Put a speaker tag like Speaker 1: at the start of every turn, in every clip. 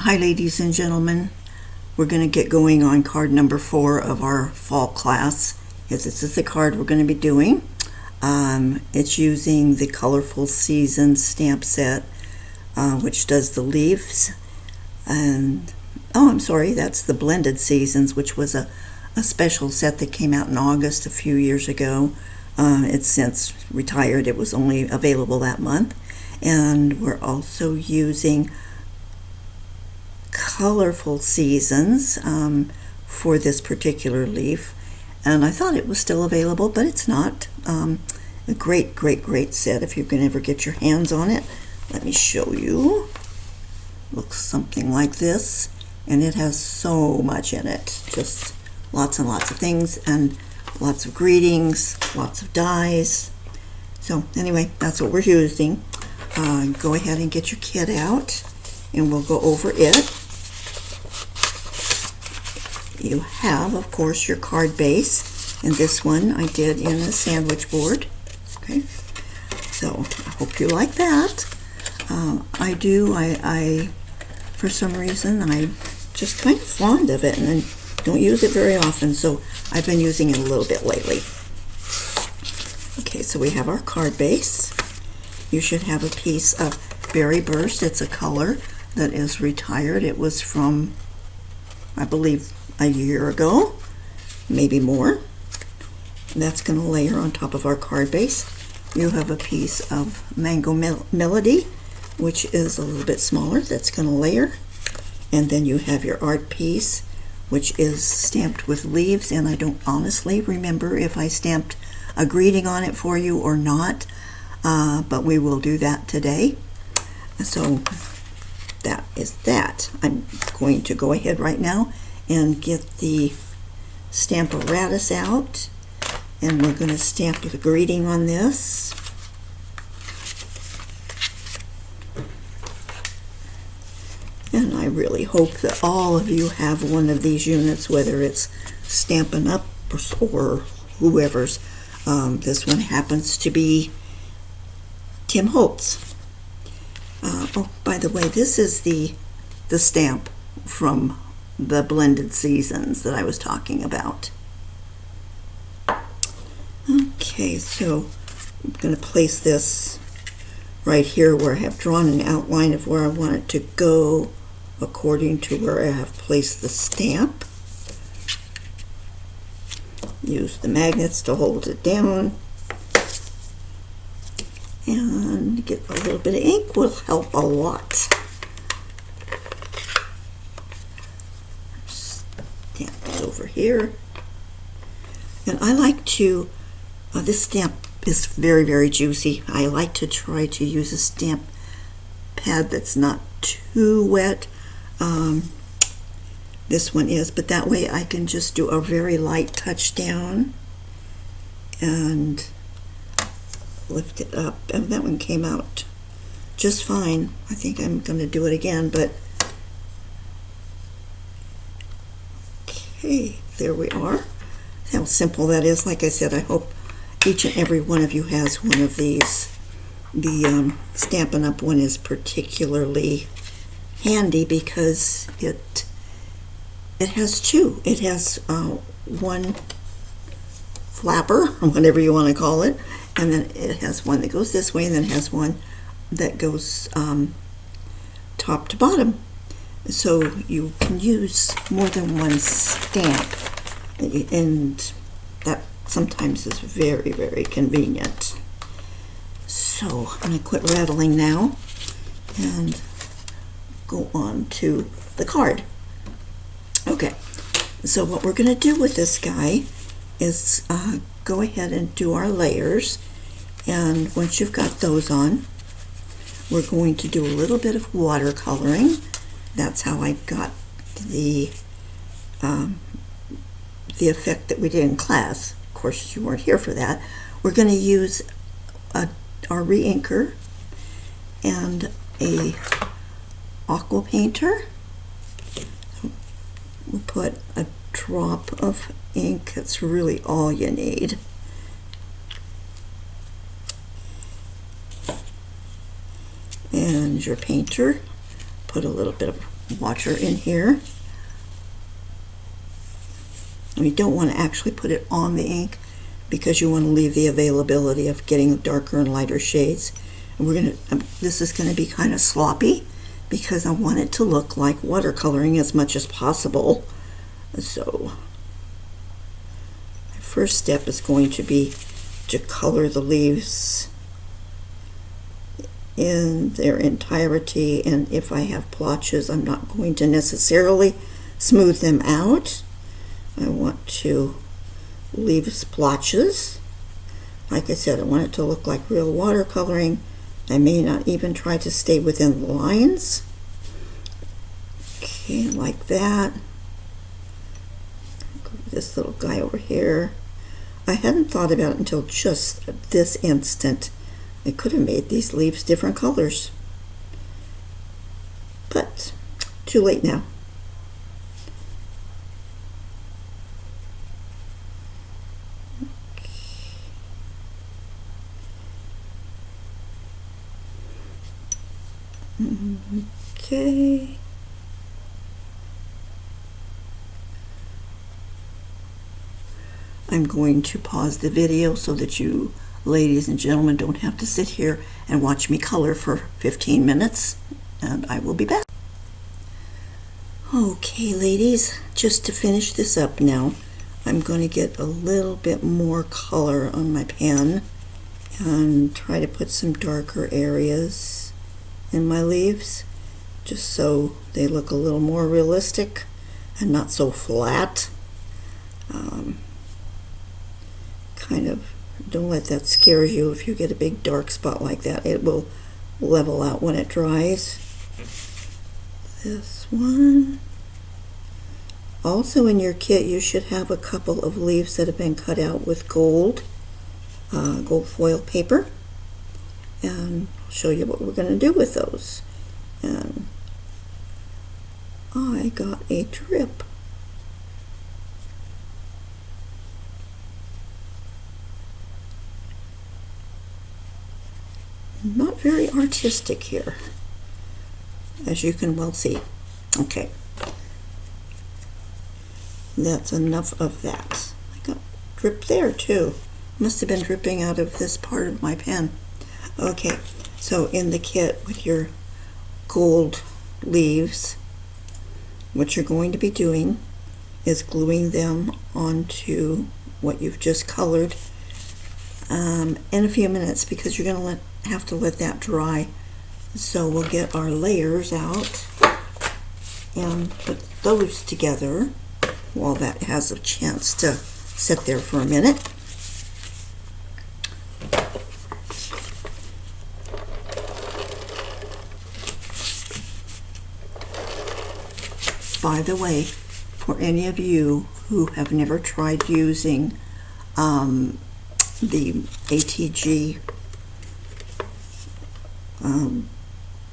Speaker 1: Hi ladies and gentlemen, we're going to get going on card number 4 of our fall class. Yes, this is the card we're going to be doing. It's using the Colorful Seasons stamp set, which does the leaves. And I'm sorry, that's the Blended Seasons, which was a special set that came out in August a few years ago. It's since retired. It was only available that month. And we're also using Colorful Seasons for this particular leaf, and I thought it was still available, but it's not. A great set if you can ever get your hands on it. Let me show you. Looks something like this, and it has so much in it, just lots and lots of things, and lots of greetings, lots of dies. So anyway, that's what we're using. Go ahead and get your kit out, and we'll go over it. You have, of course, your card base, and this one I did in a sandwich board. Okay, so I hope you like that. I do. I for some reason, I'm just kind of fond of it, and I don't use it very often, so I've been using it a little bit lately. Okay, so we have our card base. You should have a piece of Berry Burst. It's a color that is retired. It was from, I believe, a year ago, maybe more. That's going to layer on top of our card base. You have a piece of Mango Melody, which is a little bit smaller. That's going to layer. And then you have your art piece, which is stamped with leaves, and I don't honestly remember if I stamped a greeting on it for you or not, but we will do that today. So that is that. I'm going to go ahead right now and get the Stamp-A-Ratus out, and we're going to stamp the greeting on this. And I really hope that all of you have one of these units, whether it's Stampin' Up! Or whoever's. This one happens to be Tim Holtz. Oh, by the way, this is the stamp from the Blended Seasons that I was talking about. Okay, so I'm going to place this right here where I have drawn an outline of where I want it to go according to where I have placed the stamp. Use the magnets to hold it down, and get a little bit of ink will help a lot. Stamp it over here. And I like to, this stamp is very juicy. I like to try to use a stamp pad that's not too wet. This one is, but that way I can just do a very light touch down and lift it up. And that one came out just fine. I think I'm going to do it again, but okay, there we are. How simple that is. Like I said, I hope each and every one of you has one of these. The Stampin' Up! One is particularly handy because it has two. It has one flapper, or whatever you want to call it, and then it has one that goes this way, and then it has one that goes top to bottom. So you can use more than one stamp, and that sometimes is very convenient. So I'm going to quit rattling now and go on to the card. Okay, so what we're going to do with this guy is go ahead and do our layers, and once you've got those on, we're going to do a little bit of watercoloring. That's how I got the effect that we did in class. Of course, you weren't here for that. We're going to use our re-inker and a aqua painter. We'll put a drop of ink. That's really all you need. And your painter. Put a little bit of water in here. You don't want to actually put it on the ink because you want to leave the availability of getting darker and lighter shades. And this is going to be kind of sloppy because I want it to look like watercoloring as much as possible. So my first step is going to be to color the leaves in their entirety, and if I have blotches, I'm not going to necessarily smooth them out. I want to leave splotches. Like I said, I want it to look like real watercoloring. I may not even try to stay within the lines. Okay, like that. This little guy over here. I hadn't thought about it until just this instant. I could have made these leaves different colors. But too late now. Okay. I'm going to pause the video so that you ladies and gentlemen don't have to sit here and watch me color for 15 minutes, and I will be back. Okay, ladies, just to finish this up now, I'm going to get a little bit more color on my pen and try to put some darker areas in my leaves, just so they look a little more realistic and not so flat. Kind of don't let that scare you. If you get a big dark spot like that, it will level out when it dries. This one. Also in your kit you should have a couple of leaves that have been cut out with gold foil paper, and I'll show you what we're going to do with those. And I got a drip. Not very artistic here, as you can well see. Okay, that's enough of that. I got drip there too. Must have been dripping out of this part of my pen. Okay, so in the kit with your gold leaves, what you're going to be doing is gluing them onto what you've just colored in a few minutes, because you're going to have to let that dry. So we'll get our layers out and put those together while that has a chance to sit there for a minute. By the way, for any of you who have never tried using the ATG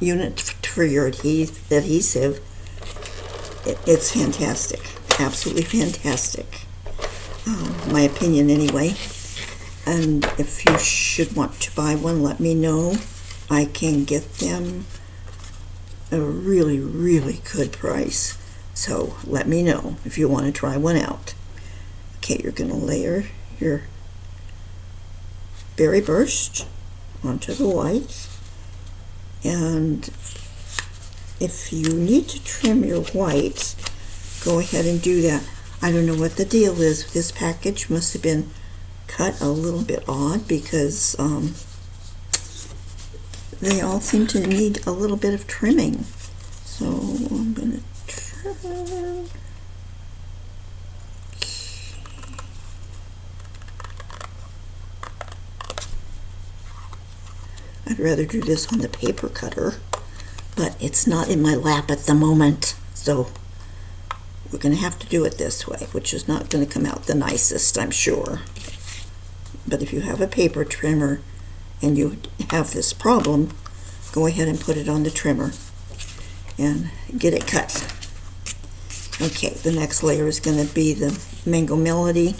Speaker 1: unit for your adhesive, it's fantastic, absolutely fantastic, my opinion anyway. And if you should want to buy one, let me know. I can get them a really, really good price, so let me know if you want to try one out. Okay, you're going to layer your Berry Burst onto the white, and if you need to trim your white, go ahead and do that. I don't know what the deal is. This package must have been cut a little bit odd, because they all seem to need a little bit of trimming. So I'm going to trim. I'd rather do this on the paper cutter, but it's not in my lap at the moment, so we're going to have to do it this way, which is not going to come out the nicest, I'm sure. But if you have a paper trimmer and you have this problem, go ahead and put it on the trimmer and get it cut. Okay, the next layer is going to be the Mango Melody.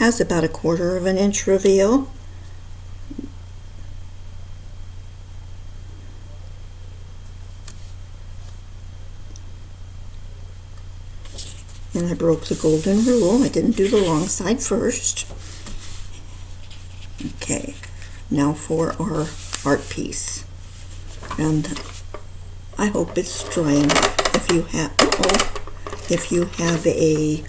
Speaker 1: has about 1/4 of an inch reveal. And I broke the golden rule. I didn't do the long side first. Okay, now for our art piece. And I hope it's dry enough. If you have a